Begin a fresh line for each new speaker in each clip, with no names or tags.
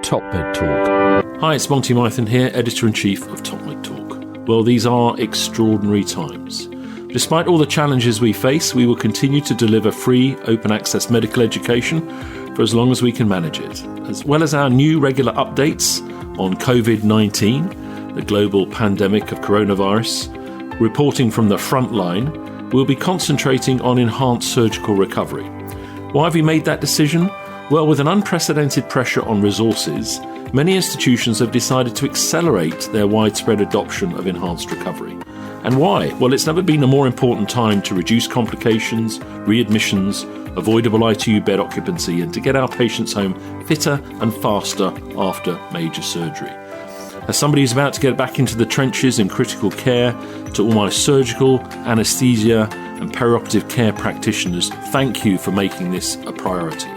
TopMedTalk. Hi, it's Monty Mythen here, Editor-in-Chief of TopMedTalk. Well, these are extraordinary times. Despite all the challenges we face, we will continue to deliver free, open-access medical education for as long as we can manage it, as well as our new regular updates on COVID-19, the global pandemic of coronavirus. Reporting from the front line, we'll be concentrating on enhanced surgical recovery. Why have we made that decision? Well, with an unprecedented pressure on resources, many institutions have decided to accelerate their widespread adoption of enhanced recovery. And why? Well, it's never been a more important time to reduce complications, readmissions, avoidable ITU bed occupancy, and to get our patients home fitter and faster after major surgery. As somebody who's about to get back into the trenches in critical care, to all my surgical, anaesthesia, and perioperative care practitioners, thank you for making this a priority.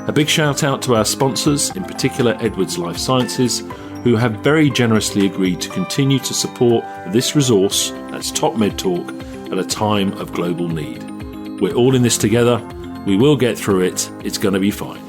A big shout out to our sponsors, in particular Edwards Life Sciences, who have very generously agreed to continue to support this resource, that's TopMedTalk, at a time of global need. We're all in this together. We will get through it. It's going to be fine.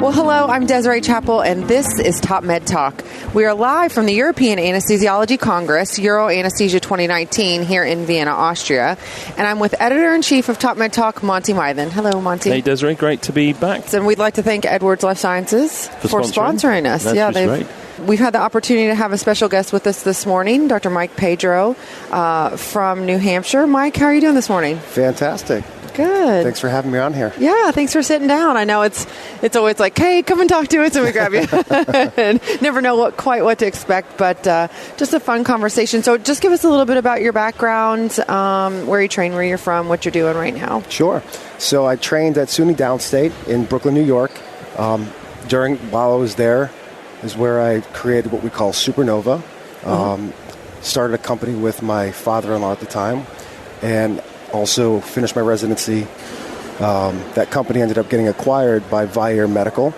Well, hello, I'm Desiree Chappell, and this is Top Med Talk. We are live from the European Anesthesiology Congress, Euro Anesthesia 2019, here in Vienna, Austria. And I'm with Editor-in-Chief of Top Med Talk, Monty Mythen. Hello, Monty.
Hey, Desiree. Great to be back.
And we'd like to thank Edwards Life Sciences for sponsoring us.
That's great.
We've had the opportunity to have a special guest with us this morning, Dr. Mike Pedro from New Hampshire. Mike, how are you doing this morning?
Fantastic.
Good.
Thanks for having me on here.
Yeah, thanks for sitting down. I know it's always like, hey, come and talk to us, and we grab you. And never know quite what to expect, but just a fun conversation. So just give us a little bit about your background, where you train, where you're from, what you're doing right now.
Sure. So I trained at SUNY Downstate in Brooklyn, New York. While I was there is where I created what we call Supernova. Started a company with my father-in-law at the time, and also finished my residency. That company ended up getting acquired by Vyaire Medical,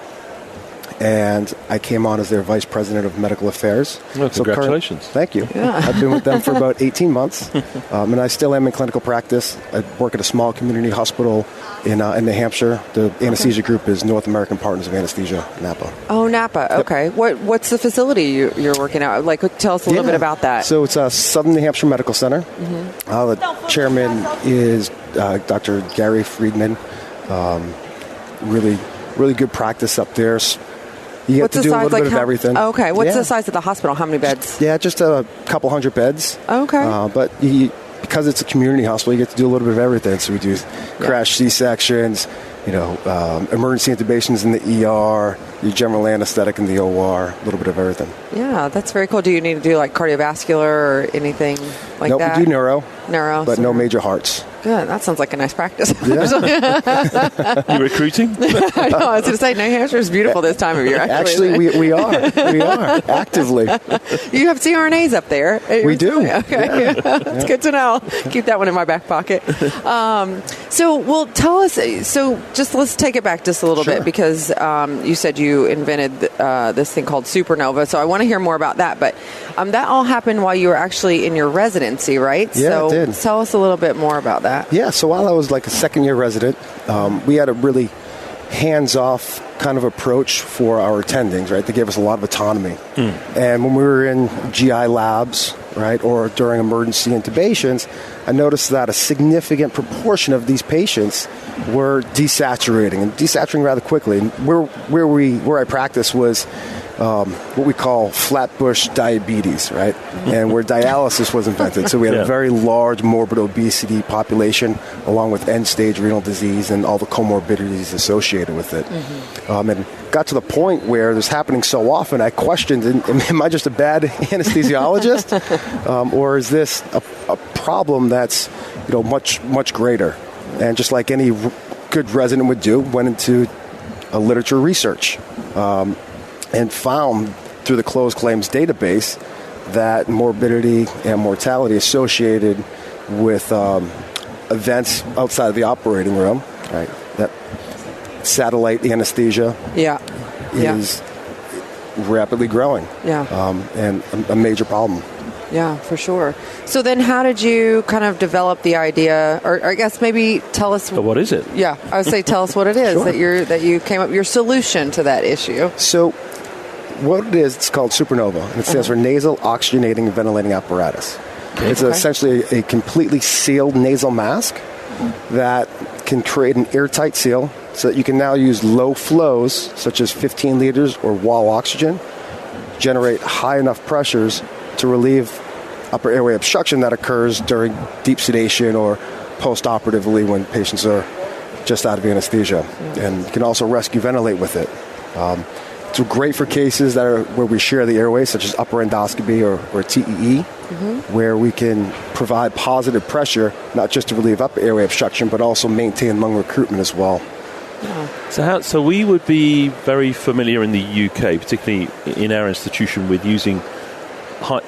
and I came on as their Vice President of Medical Affairs.
Well, congratulations.
Thank you. Yeah. I've been with them for about 18 months, and I still am in clinical practice. I work at a small community hospital in New Hampshire. The anesthesia group is North American Partners of Anesthesia, Napa.
Oh, Napa. Okay. Yep. What's the facility you're working at? Like, tell us a little bit about that.
So it's Southern New Hampshire Medical Center. The chairman is Dr. Gary Friedman. Really good practice up there. You get to do a little bit of everything.
Okay. What's the size of the hospital? How many beds?
Yeah, just a couple hundred beds.
Okay.
But because it's a community hospital, you get to do a little bit of everything. So we do crash C-sections, emergency intubations in the ER, your general anesthetic in the OR, a little bit of everything.
Yeah, that's very cool. Do you need to do like cardiovascular or anything like that?
No, we do neuro, but
so
no major hearts.
Good. That sounds like a nice practice.
Yeah. You recruiting?
I know. I was going to say, New Hampshire is beautiful this time of year.
Actually, we are. We are, actively.
You have CRNAs up there.
We do.
Okay.
Yeah.
That's good to know. Keep that one in my back pocket. Tell us, just let's take it back just a little bit, because you said you invented this thing called Supernova. So I want to hear more about that. But that all happened while you were actually in your residency, right?
Yeah, it did.
Tell us a little bit more about that.
Yeah, so while I was like a second-year resident, we had a really hands-off kind of approach for our attendings, right? They gave us a lot of autonomy. And when we were in GI labs, right, or during emergency intubations, I noticed that a significant proportion of these patients were desaturating rather quickly. And where I practiced was what we call flatbush diabetes, right? And where dialysis was invented. So we had a very large morbid obesity population, along with end-stage renal disease and all the comorbidities associated with it. And got to the point where this happening so often, I questioned, am I just a bad anesthesiologist? Or is this a problem that's much greater? And just like any good resident would do, went into a literature research. And found through the closed claims database that morbidity and mortality associated with events outside of the operating room, right? That satellite anesthesia is rapidly growing, and a major problem.
Yeah, for sure. So then how did you kind of develop the idea, or I guess maybe tell us...
But what is it?
Yeah, I would say tell us what it is
Sure.
that you came up, your solution to that issue.
So what it is, it's called Supernova, and it stands for Nasal Oxygenating and Ventilating Apparatus. It's essentially a completely sealed nasal mask that can create an airtight seal so that you can now use low flows, such as 15 liters or wall oxygen, generate high enough pressures to relieve upper airway obstruction that occurs during deep sedation or post-operatively when patients are just out of anesthesia. And you can also rescue ventilate with it. It's great for cases that are where we share the airway, such as upper endoscopy or TEE, where we can provide positive pressure, not just to relieve upper airway obstruction, but also maintain lung recruitment as well.
So we would be very familiar in the UK, particularly in our institution, with using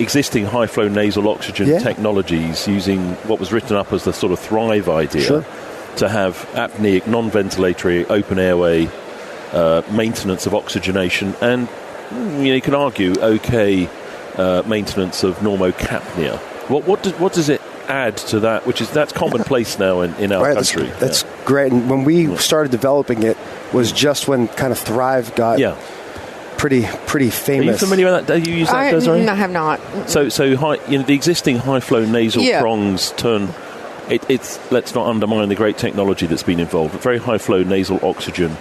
existing high-flow nasal oxygen technologies, using what was written up as the sort of Thrive idea, to have apneic, non-ventilatory, open airway maintenance of oxygenation, and you can argue maintenance of normocapnia. What does it add to that, that's commonplace now in our country?
That's great. And when we started developing it was just when kind of Thrive got pretty famous.
Are you familiar with that? Do you use that, Desiree?
I have not.
So the existing high-flow nasal prongs turn... It's let's not undermine the great technology that's been involved. Very high-flow nasal oxygen,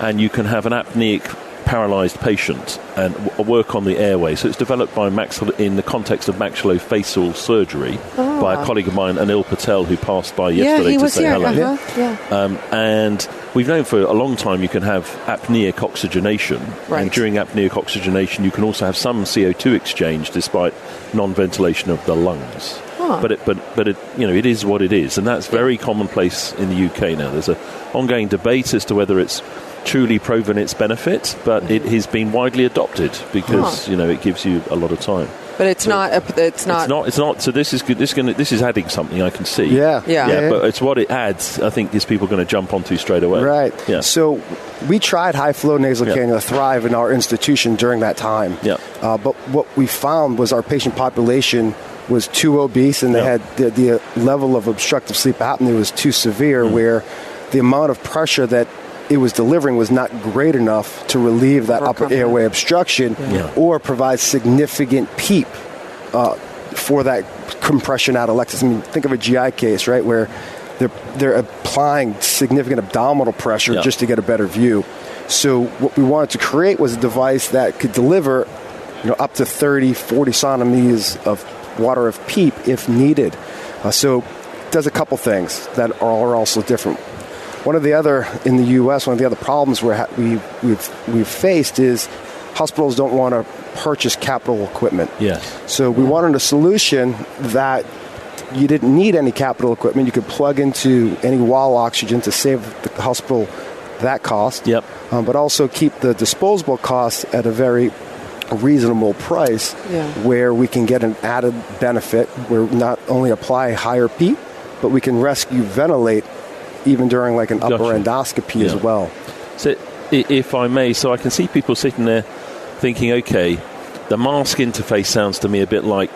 and you can have an apneic paralysed patient and work on the airway. So it's developed by in the context of maxillofacial surgery by a colleague of mine, Anil Patel, who passed by yesterday to say hello. And we've known for a long time you can have apneic oxygenation, and during apneic oxygenation you can also have some CO2 exchange despite non-ventilation of the lungs. But it is what it is, and that's very commonplace in the UK now. There's an ongoing debate as to whether it's truly proven its benefit, but it has been widely adopted because it gives you a lot of time.
But it's not.
So this is good. This is adding something I can see.
Yeah.
But it's what it adds. I think is people going to jump onto straight away.
Right.
Yeah.
So we tried high flow nasal cannula Thrive in our institution during that time.
Yeah.
But what we found was our patient population was too obese, and they had the level of obstructive sleep apnea was too severe, where the amount of pressure that it was delivering was not great enough to relieve that upper airway obstruction or provide significant PEEP for that compression atelectasis. I mean, think of a GI case, right, where they're applying significant abdominal pressure just to get a better view. So what we wanted to create was a device that could deliver up to 30, 40 centimeters of water of PEEP if needed. So it does a couple things that are also different. One of the other, in the U.S., one of the other problems we've faced is hospitals don't want to purchase capital equipment.
Yes.
So we wanted a solution that you didn't need any capital equipment. You could plug into any wall oxygen to save the hospital that cost.
Yep.
But also keep the disposable costs at a very reasonable price where we can get an added benefit where we not only apply higher PEEP, but we can rescue ventilate even during like an upper endoscopy as well.
So if I may, so I can see people sitting there thinking, okay, the mask interface sounds to me a bit like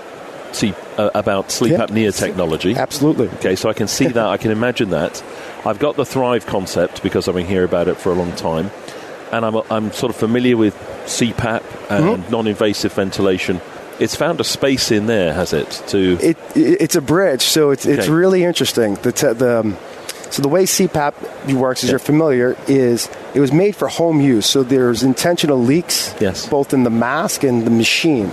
about sleep apnea technology.
Absolutely.
Okay, so I can see that, I can imagine that. I've got the Thrive concept because I've been hearing about it for a long time, and I'm sort of familiar with CPAP and non-invasive ventilation. It's found a space in there, has it?
It's a bridge, so it's really interesting. So the way CPAP works, as you're familiar, is it was made for home use. So there's intentional leaks both in the mask and the machine.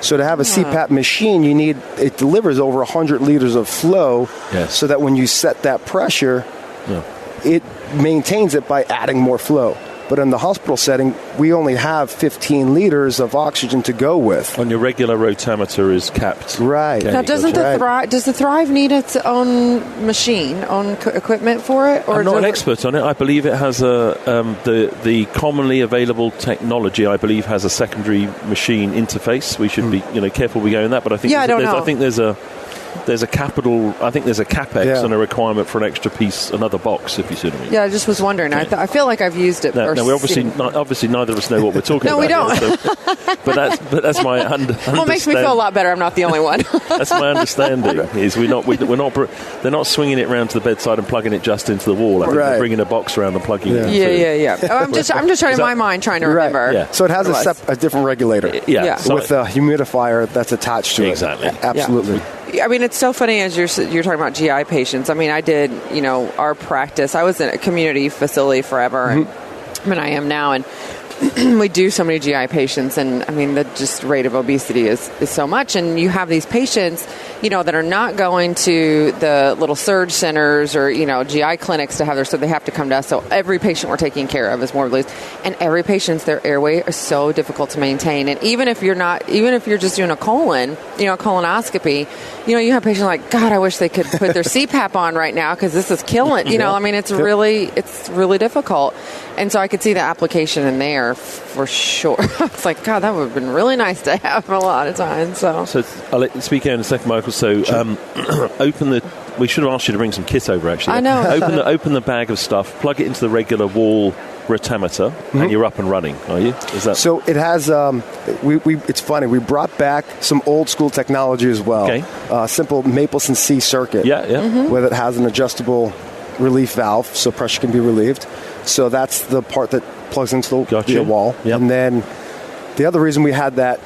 So to have a CPAP machine, it delivers over 100 liters of flow so that when you set that pressure, it maintains it by adding more flow. But in the hospital setting, we only have 15 liters of oxygen to go with.
On your regular rotameter is capped.
Right.
Now, does the Thrive need its own machine, own equipment for it? Or
I'm not an expert on it. I believe it has the commonly available technology. I believe has a secondary machine interface. We should be careful we go in that. But I think I think there's a there's a capital, I think there's a capex and a requirement for an extra piece, another box, if you see what I mean.
Yeah, I just was wondering. I feel like I've used it.
No, we obviously neither of us know what we're talking about.
No, we don't.
Here, so, but that's my understanding.
Well, it makes me feel a lot better. I'm not the only one.
That's my understanding. Is we're not they're not swinging it around to the bedside and plugging it just into the wall. I think they're bringing a box around and plugging it.
Yeah. I'm just trying in my mind trying to remember.
Yeah. So it has a different regulator.
Yeah.
With a humidifier that's attached to it.
Exactly.
Absolutely.
I mean, it's so funny as you're talking about GI patients. I mean, I did, our practice. I was in a community facility forever, and I am now, and we do so many GI patients, and I mean, the just rate of obesity is so much, and you have these patients, that are not going to the little surge centers or, GI clinics to have so they have to come to us. So every patient we're taking care of is morbidly obese, and every patient's, their airway is so difficult to maintain. And even if you're just doing a colon, colonoscopy, you have patients like, God, I wish they could put their CPAP on right now because this is killing, I mean, it's really difficult. And so I could see the application in there for sure. It's like, God, that would have been really nice to have a lot of times. So
I'll let you speak in a second, Michael. So we should have asked you to bring some kit over, actually.
I know.
Open the bag of stuff, plug it into the regular wall rotameter, and you're up and running, are you? Is that
so? It has. It's funny. We brought back some old school technology as well. Okay. Simple Mapleson C circuit.
Yeah.
Where it has an adjustable relief valve, so pressure can be relieved. So that's the part that plugs into the wall.
Yep.
And then the other reason we had that,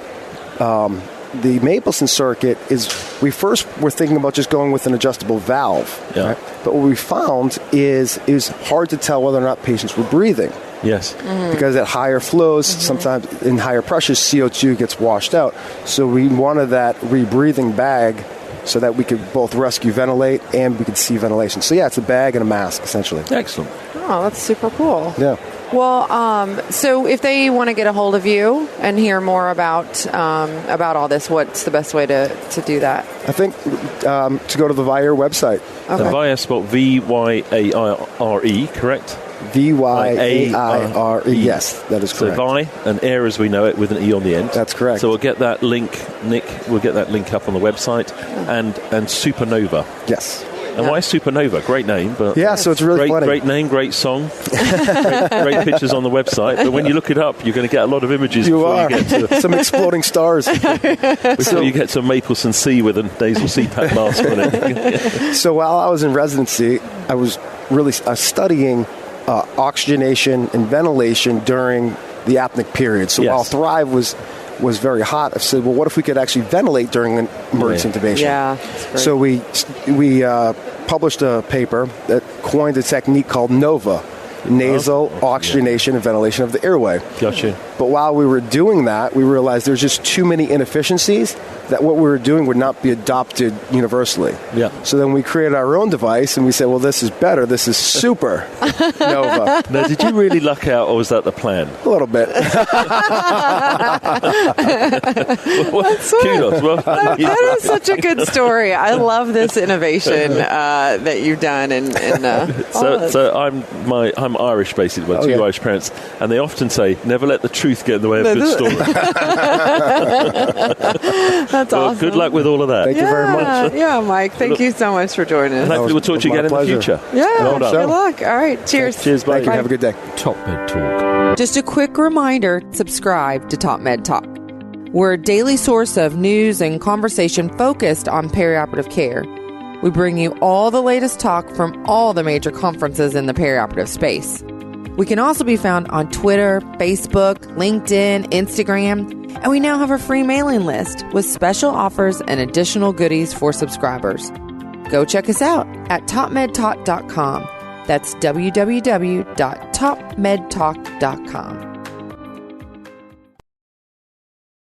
the Mapleson circuit, is we first were thinking about just going with an adjustable valve.
Yeah.
Right? But what we found is it was hard to tell whether or not patients were breathing.
Yes.
Because at higher flows, sometimes in higher pressures, CO2 gets washed out. So we wanted that rebreathing bag so that we could both rescue ventilate and we could see ventilation. So yeah, it's a bag and a mask, essentially.
Excellent.
Oh, that's super cool.
Yeah.
Well, so if they want to get a hold of you and hear more about all this, what's the best way to do that?
I think to go to the Vyaire website.
Okay. The Vyaire spelled Vyaire, correct?
Vyaire. Yes, that is correct.
So Vi and Air as we know it with an E on the end.
That's correct.
So we'll get that link, Nick. We'll get that link up on the website. And Supernova.
Yes.
And why Supernova? Great name, but
so it's really funny.
Great name, great song, great pictures on the website. But when you look it up, you're going to get a lot of images. You get to
some exploding stars.
Before you get to Mapleson C with a nasal CPAP mask on it.
So while I was in residency, I was really studying oxygenation and ventilation during the apneic period. So while Thrive was very hot, I said, well, what if we could actually ventilate during an emergency intubation?
Yeah.
So we published a paper that coined a technique called NOVA, nasal oxygenation and ventilation of the airway.
Gotcha.
But while we were doing that, we realized there's just too many inefficiencies that what we were doing would not be adopted universally.
Yeah.
So then we created our own device, and we said, well, this is better. This is Super Nova.
Now, did you really luck out, or was that the plan?
A little bit.
Kudos. Well,
that is such a good story. I love this innovation that you've done.
So I'm Irish, basically. My two Irish parents, and they often say, never let the truth get in the way of a good story.
That's awesome.
Good luck with all of that.
Thank you very much.
Yeah, Mike. Thank you so much for joining us.
Hopefully we'll talk to you again in the future.
Yeah,
well done.
good luck. All right, cheers.
Cheers, bye.
Thank you. Have a good day.
TopMedTalk.
Just a quick reminder, subscribe to TopMedTalk. We're a daily source of news and conversation focused on perioperative care. We bring you all the latest talk from all the major conferences in the perioperative space. We can also be found on Twitter, Facebook, LinkedIn, Instagram, and we now have a free mailing list with special offers and additional goodies for subscribers. Go check us out at TopMedTalk.com. That's www.topmedtalk.com.